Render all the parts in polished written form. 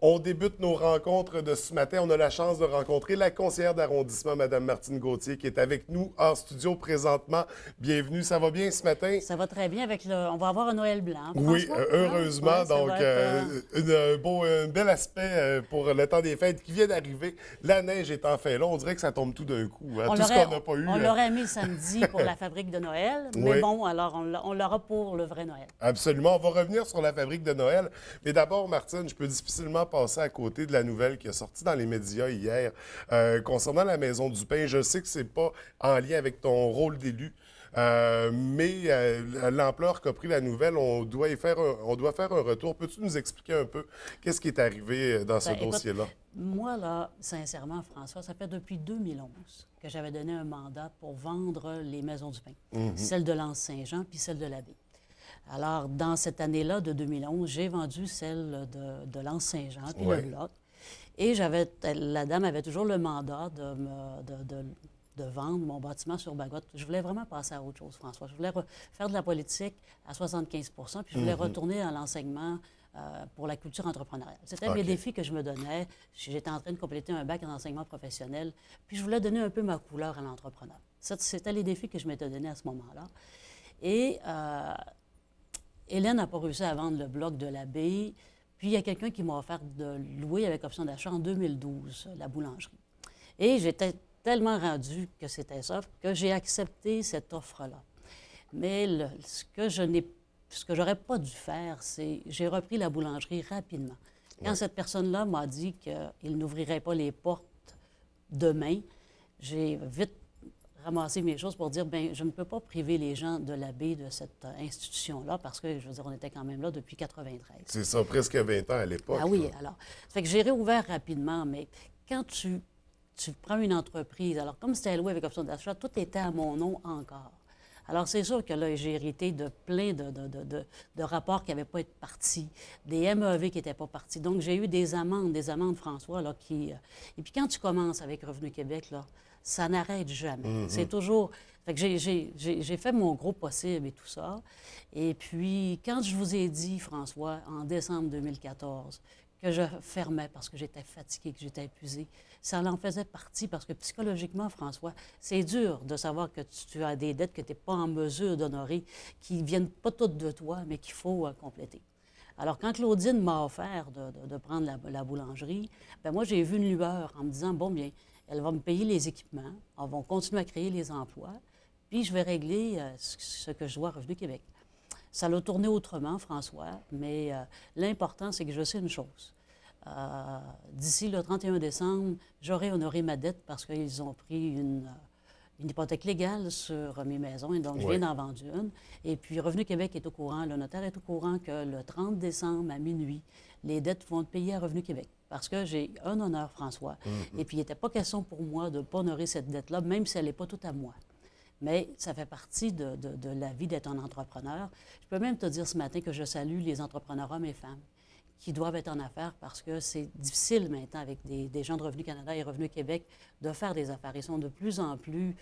On débute nos rencontres de ce matin. On a la chance de rencontrer la conseillère d'arrondissement, Mme Martine Gauthier, qui est avec nous en studio présentement. Bienvenue. Ça va bien ce matin? Ça va très bien avec le... On va avoir un Noël blanc, Oui, François? heureusement. Ouais, ça Donc, va être, un bel aspect pour le temps des fêtes qui vient d'arriver. La neige est enfin là. On dirait que ça tombe tout d'un coup. Hein. Tout ce qu'on n'a pas eu. On l'aurait mis samedi pour la fabrique de Noël, mais Oui. bon, alors on l'aura pour le vrai Noël. Absolument. On va revenir sur la fabrique de Noël. Mais d'abord, Martine, je peux difficilement passer à côté de la nouvelle qui est sortie dans les médias hier concernant la Maison du Pain. Je sais que c'est pas en lien avec ton rôle d'élu, mais l'ampleur qu'a pris la nouvelle, on doit faire un retour. Peux-tu nous expliquer un peu qu'est-ce qui est arrivé dans ce Ben, écoute, dossier-là? moi, là, sincèrement, François, ça fait depuis 2011 que j'avais donné un mandat pour vendre les Maisons du Pain, celle de l'Anse-Saint-Jean puis celle de l'Abbé. Alors, dans cette année-là de 2011, j'ai vendu celle de l'Anse-Saint-Jean puis Ouais. le bloc. Et la dame avait toujours le mandat de vendre mon bâtiment sur Bagotte. Je voulais vraiment passer à autre chose, François. Je voulais faire de la politique à 75 puis je voulais retourner à l'enseignement pour la culture entrepreneuriale. C'était mes OK. défis que je me donnais. J'étais en train de compléter un bac en enseignement professionnel, puis je voulais donner un peu ma couleur à l'entrepreneur. C'était les défis que je m'étais donnés à ce moment-là. Et Hélène n'a pas réussi à vendre le bloc de l'Abbé. Puis il y a quelqu'un qui m'a offert de louer avec option d'achat en 2012, la boulangerie. Et j'étais tellement rendue que c'était ça que j'ai accepté cette offre-là. Mais ce que j'aurais pas dû faire, c'est j'ai repris la boulangerie rapidement. Quand cette personne-là m'a dit qu'il n'ouvrirait pas les portes demain, j'ai vite ramassé mes choses pour dire, bien, je ne peux pas priver les gens de l'Abbé de cette institution-là parce que, je veux dire, on était quand même là depuis 93. C'est ça, presque 20 ans à l'époque. Ah oui, là. alors. Ça fait que j'ai réouvert rapidement, mais quand tu prends une entreprise, alors comme c'était loué avec option d'achat, tout était à mon nom encore. Alors, c'est sûr que là, j'ai hérité de plein de rapports qui n'avaient pas été partis, des MEV qui n'étaient pas partis. Donc, j'ai eu des amendes, François, là, qui... Et puis, quand tu commences avec Revenu Québec, là, ça n'arrête jamais. C'est toujours... Fait que j'ai fait mon gros possible et tout ça. Et puis, quand je vous ai dit, François, en décembre 2014, que je fermais parce que j'étais fatiguée, que j'étais épuisée, ça en faisait partie parce que psychologiquement, François, c'est dur de savoir que tu as des dettes que tu n'es pas en mesure d'honorer, qui ne viennent pas toutes de toi, mais qu'il faut compléter. Alors, quand Claudine m'a offert de prendre la boulangerie, bien, moi, j'ai vu une lueur en me disant, bon, bien, elle va me payer les équipements, on va continuer à créer les emplois, puis je vais régler ce que je dois à Revenu Québec. Ça l'a tourné autrement, François, mais l'important, c'est que je sais une chose. D'ici le 31 décembre, j'aurai honoré ma dette parce qu'ils ont pris une hypothèque légale sur mes maisons, et donc je viens d'en vendre une. Et puis Revenu Québec est au courant, le notaire est au courant que le 30 décembre à minuit, les dettes vont être payées à Revenu Québec. Parce que j'ai un honneur, François. Et puis il n'était pas question pour moi de ne pas honorer cette dette-là, même si elle n'est pas toute à moi. Mais ça fait partie de la vie d'être un entrepreneur. Je peux même te dire ce matin que je salue les entrepreneurs hommes et femmes qui doivent être en affaires parce que c'est difficile maintenant avec des gens de Revenu Canada et Revenu Québec de faire des affaires. Ils sont de plus en plus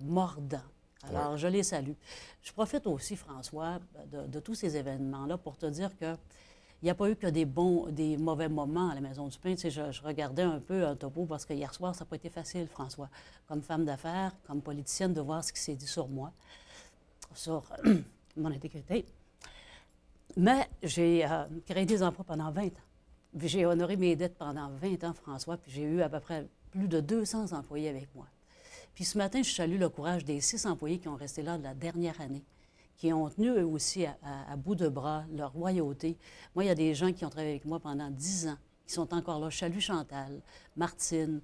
mordants. Alors, je les salue. Je profite aussi, François, de tous ces événements-là pour te dire que il n'y a pas eu que des mauvais moments à la Maison du Pain. Tu sais, je regardais un peu un topo parce que hier soir, ça n'a pas été facile, François, comme femme d'affaires, comme politicienne, de voir ce qui s'est dit sur moi, sur mon intégrité. Mais j'ai créé des emplois pendant 20 ans. Puis j'ai honoré mes dettes pendant 20 ans, François, puis j'ai eu à peu près plus de 200 employés avec moi. Puis ce matin, je salue le courage des 6 employés qui ont resté là de la dernière année, qui ont tenu eux aussi à bout de bras leur loyauté. Moi, il y a des gens qui ont travaillé avec moi pendant 10 ans, qui sont encore là. Je salue Chantal, Martine,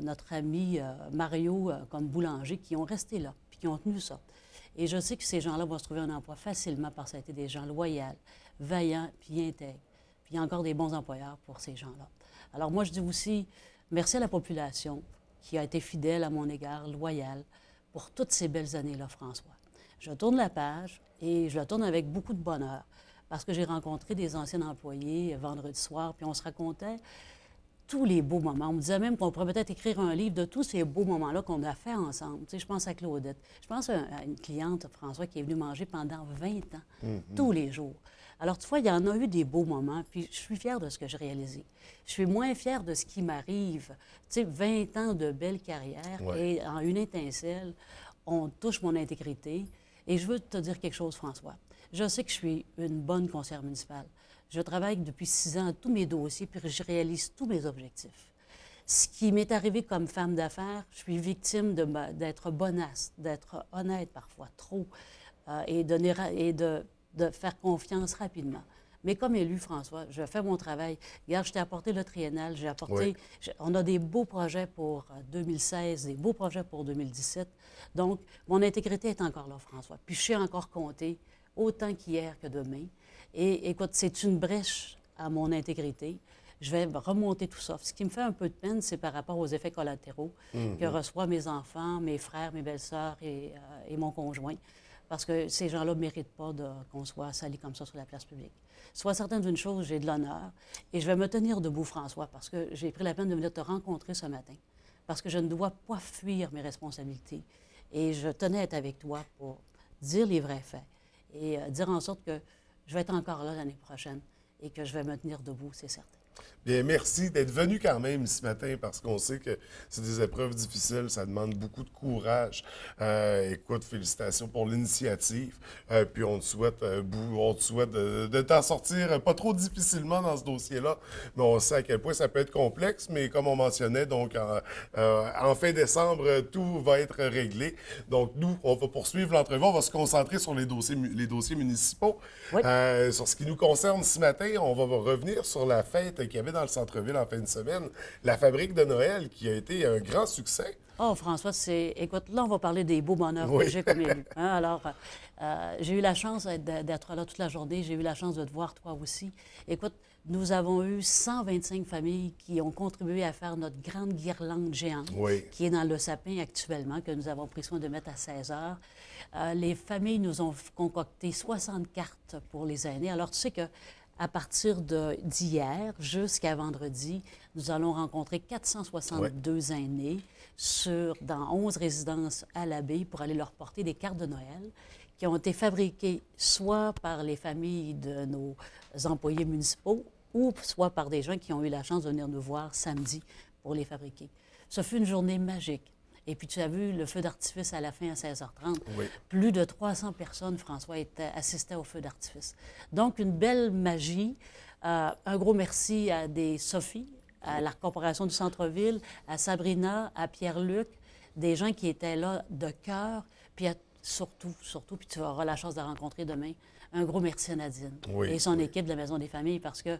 notre ami Mario comme boulanger, qui ont resté là, puis qui ont tenu ça. Et je sais que ces gens-là vont se trouver un emploi facilement parce que ça a été des gens loyaux, vaillants, puis intègres. Puis il y a encore des bons employeurs pour ces gens-là. Alors moi, je dis aussi merci à la population qui a été fidèle à mon égard, loyale, pour toutes ces belles années-là, François. Je tourne la page et je la tourne avec beaucoup de bonheur parce que j'ai rencontré des anciens employés vendredi soir, puis on se racontait tous les beaux moments. On me disait même qu'on pourrait peut-être écrire un livre de tous ces beaux moments-là qu'on a fait ensemble. Tu sais, je pense à Claudette. Je pense à une cliente, François, qui est venue manger pendant 20 ans, tous les jours. Alors, tu vois, il y en a eu des beaux moments, puis je suis fière de ce que j'ai réalisé. Je suis moins fière de ce qui m'arrive. Tu sais, 20 ans de belle carrière Ouais. et en une étincelle, on touche mon intégrité. Et je veux te dire quelque chose, François. Je sais que je suis une bonne conseillère municipale. Je travaille depuis 6 ans à tous mes dossiers, puis je réalise tous mes objectifs. Ce qui m'est arrivé comme femme d'affaires, je suis victime d'être bonasse, d'être honnête parfois, trop, et de faire confiance rapidement. Mais comme élu, François, je fais mon travail. Regarde, je t'ai apporté le triennal, Oui. on a des beaux projets pour 2016, des beaux projets pour 2017. Donc, mon intégrité est encore là, François. Puis je sais encore compter, autant qu'hier que demain. Et écoute, c'est une brèche à mon intégrité. Je vais remonter tout ça. Ce qui me fait un peu de peine, c'est par rapport aux effets collatéraux que reçoivent mes enfants, mes frères, mes belles-sœurs et mon conjoint. Parce que ces gens-là ne méritent pas qu'on soit sali comme ça sur la place publique. Sois certain d'une chose, j'ai de l'honneur et je vais me tenir debout, François, parce que j'ai pris la peine de venir te rencontrer ce matin, parce que je ne dois pas fuir mes responsabilités. Et je tenais à être avec toi pour dire les vrais faits et dire en sorte que je vais être encore là l'année prochaine et que je vais me tenir debout, c'est certain. Bien, merci d'être venu quand même ce matin parce qu'on sait que c'est des épreuves difficiles, ça demande beaucoup de courage. Écoute, félicitations pour l'initiative. Puis on te souhaite de t'en sortir pas trop difficilement dans ce dossier-là. Mais on sait à quel point ça peut être complexe. Mais comme on mentionnait, donc en fin décembre, tout va être réglé. Donc nous, on va poursuivre l'entrevue. On va se concentrer sur les dossiers municipaux. Oui. Sur ce qui nous concerne ce matin, on va revenir sur la fête qu'il y avait dans le centre-ville en fin de semaine, la fabrique de Noël qui a été un grand succès. Oh, François, écoute, là, on va parler des beaux bonheurs que Oui. j'ai comme élu. Hein. Alors, j'ai eu la chance d'être là toute la journée. J'ai eu la chance de te voir, toi aussi. Écoute, nous avons eu 125 familles qui ont contribué à faire notre grande guirlande géante Oui. qui est dans le sapin actuellement, que nous avons pris soin de mettre à 16 heures. Les familles nous ont concocté 60 cartes pour les aînés. Alors, tu sais que à partir d'hier jusqu'à vendredi, nous allons rencontrer Oui. 462 aînés dans 11 résidences à l'abbaye pour aller leur porter des cartes de Noël qui ont été fabriquées soit par les familles de nos employés municipaux ou soit par des gens qui ont eu la chance de venir nous voir samedi pour les fabriquer. Ce fut une journée magique. Et puis, tu as vu le feu d'artifice à la fin à 16h30. Oui. Plus de 300 personnes, François, assistaient au feu d'artifice. Donc, une belle magie. Un gros merci à des Sophie, à la Corporation du Centre-Ville, à Sabrina, à Pierre-Luc, des gens qui étaient là de cœur, puis surtout, puis tu auras la chance de la rencontrer demain, un gros merci à Nadine Oui, et son oui. équipe de la Maison des Familles parce que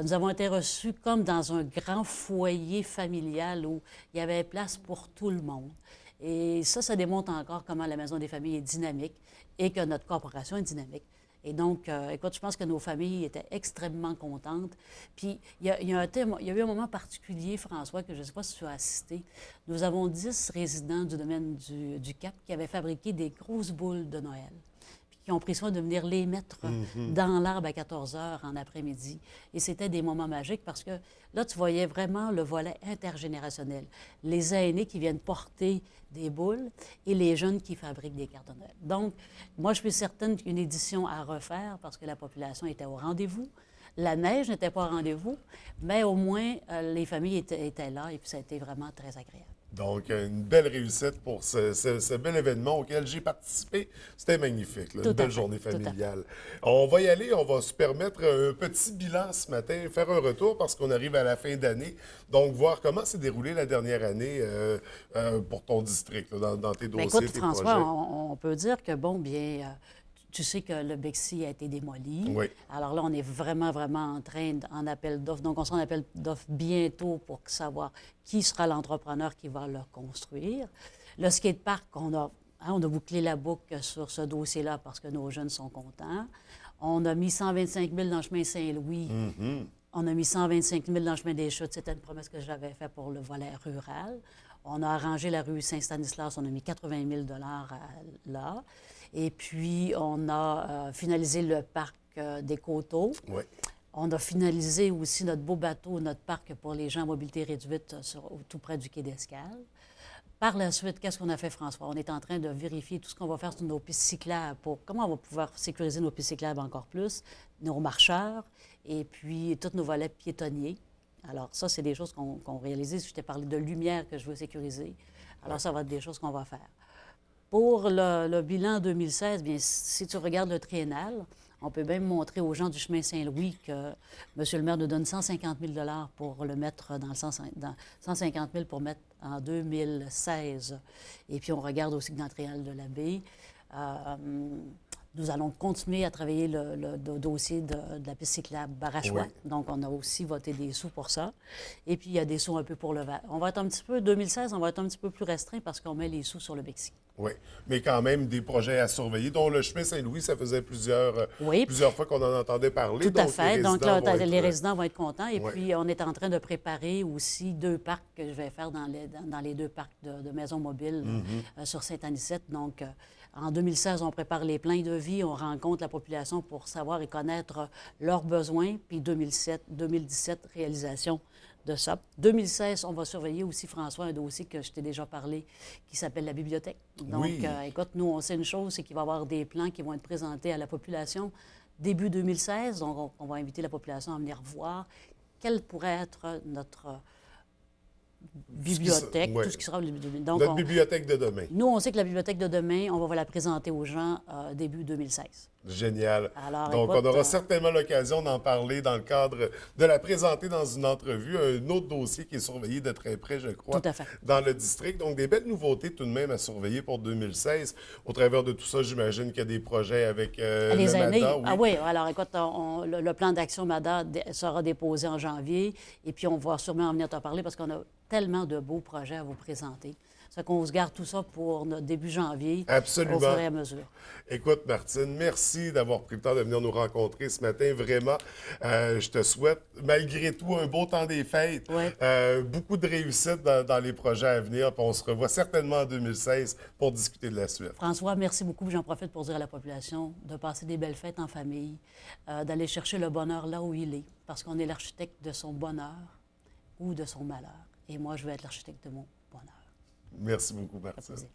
nous avons été reçus comme dans un grand foyer familial où il y avait place pour tout le monde. Et ça démontre encore comment la Maison des Familles est dynamique et que notre corporation est dynamique. Et donc, écoute, je pense que nos familles étaient extrêmement contentes. Puis, il y a eu un moment particulier, François, que je ne sais pas si tu as assisté. Nous avons 10 résidents du domaine du Cap qui avaient fabriqué des grosses boules de Noël qui ont pris soin de venir les mettre dans l'arbre à 14 heures en après-midi. Et c'était des moments magiques parce que là, tu voyais vraiment le volet intergénérationnel. Les aînés qui viennent porter des boules et les jeunes qui fabriquent des cartes de Noël. Donc, moi, je suis certaine qu'une édition à refaire parce que la population était au rendez-vous. La neige n'était pas au rendez-vous, mais au moins, les familles étaient là et puis ça a été vraiment très agréable. Donc, une belle réussite pour ce bel événement auquel j'ai participé. C'était magnifique, là, Tout une à belle fait, journée tout à fait. familiale. On va y aller, on va se permettre un petit bilan ce matin, faire un retour parce qu'on arrive à la fin d'année. Donc, voir comment s'est déroulée la dernière année pour ton district, là, dans tes Bien, dossiers, écoute, tes François, projets. on peut dire que, bon, bien, tu sais que le Bexi a été démoli. Oui. Alors là, on est vraiment, vraiment en train en appel d'offres. Donc, on sera en appel d'offres bientôt pour savoir qui sera l'entrepreneur qui va le construire. Le skatepark, on a bouclé la boucle sur ce dossier-là parce que nos jeunes sont contents. On a mis 125 000 dans le chemin Saint-Louis. On a mis 125 000 dans le chemin des Chutes. C'était une promesse que j'avais faite pour le volet rural. On a arrangé la rue Saint-Stanislas. On a mis 80 000 là. Et puis, on a finalisé le parc des Coteaux. Oui. On a finalisé aussi notre beau bateau, notre parc pour les gens à mobilité réduite tout près du quai d'Escale. Par la suite, qu'est-ce qu'on a fait, François? On est en train de vérifier tout ce qu'on va faire sur nos pistes cyclables pour comment on va pouvoir sécuriser nos pistes cyclables encore plus, nos marcheurs et puis tous nos volets piétonniers. Alors, ça, c'est des choses qu'on réalise. Je t'ai parlé de lumière que je veux sécuriser. Alors, ça va être des choses qu'on va faire. Pour le bilan 2016, bien, si tu regardes le triennal, on peut même montrer aux gens du chemin Saint-Louis que M. le maire nous donne 150 000 pour le mettre dans 150 000 pour mettre en 2016. Et puis, on regarde aussi que dans le triennal de la baie, nous allons continuer à travailler le dossier de la piste cyclable Barachois. Oui. Donc, on a aussi voté des sous pour ça. Et puis, il y a des sous un peu pour le Val. On va être un petit peu, 2016, on va être un petit peu plus restreint parce qu'on met les sous sur le Mexique. Oui, mais quand même des projets à surveiller, dont le chemin Saint-Louis, ça faisait Oui. plusieurs fois qu'on en entendait parler. Tout à fait. Donc là, les être... résidents vont être contents. Et Ouais. puis, on est en train de préparer aussi 2 parcs que je vais faire dans les 2 parcs de maisons mobiles sur Saint-Anicette. Donc, en 2016, on prépare les plans de vie, on rencontre la population pour savoir et connaître leurs besoins. Puis 2017, réalisation de ça. 2016, on va surveiller aussi, François, un dossier que je t'ai déjà parlé qui s'appelle la bibliothèque. Donc, Oui. écoute, nous, on sait une chose, c'est qu'il va y avoir des plans qui vont être présentés à la population début 2016. Donc, on va inviter la population à venir voir quelle pourrait être notre bibliothèque, Ouais. tout ce qui sera... Donc, Notre bibliothèque de demain. nous, on sait que la bibliothèque de demain, on va la présenter aux gens début 2016. Génial. Alors, Donc, écoute, on aura certainement l'occasion d'en parler dans le cadre de la présenter dans une entrevue. Un autre dossier qui est surveillé de très près, je crois, Tout à fait. dans le district. Donc, des belles nouveautés tout de même à surveiller pour 2016. Au travers de tout ça, j'imagine qu'il y a des projets avec les le aînés. MADA. Oui. Ah oui, alors écoute, le plan d'action MADA sera déposé en janvier et puis on va sûrement en venir te parler parce qu'on a tellement de beaux projets à vous présenter. Ça qu'on se garde tout ça pour notre début janvier. Absolument. Au fur et à mesure. Écoute, Martine, merci d'avoir pris le temps de venir nous rencontrer ce matin. Vraiment, je te souhaite, malgré tout, un beau temps des fêtes. Ouais. Beaucoup de réussite dans les projets à venir. Puis on se revoit certainement en 2016 pour discuter de la suite. François, merci beaucoup. J'en profite pour dire à la population de passer des belles fêtes en famille, d'aller chercher le bonheur là où il est, parce qu'on est l'architecte de son bonheur ou de son malheur. Et moi, je vais être l'architecte de mon bonheur. Merci beaucoup, Ça fait Martine. plaisir.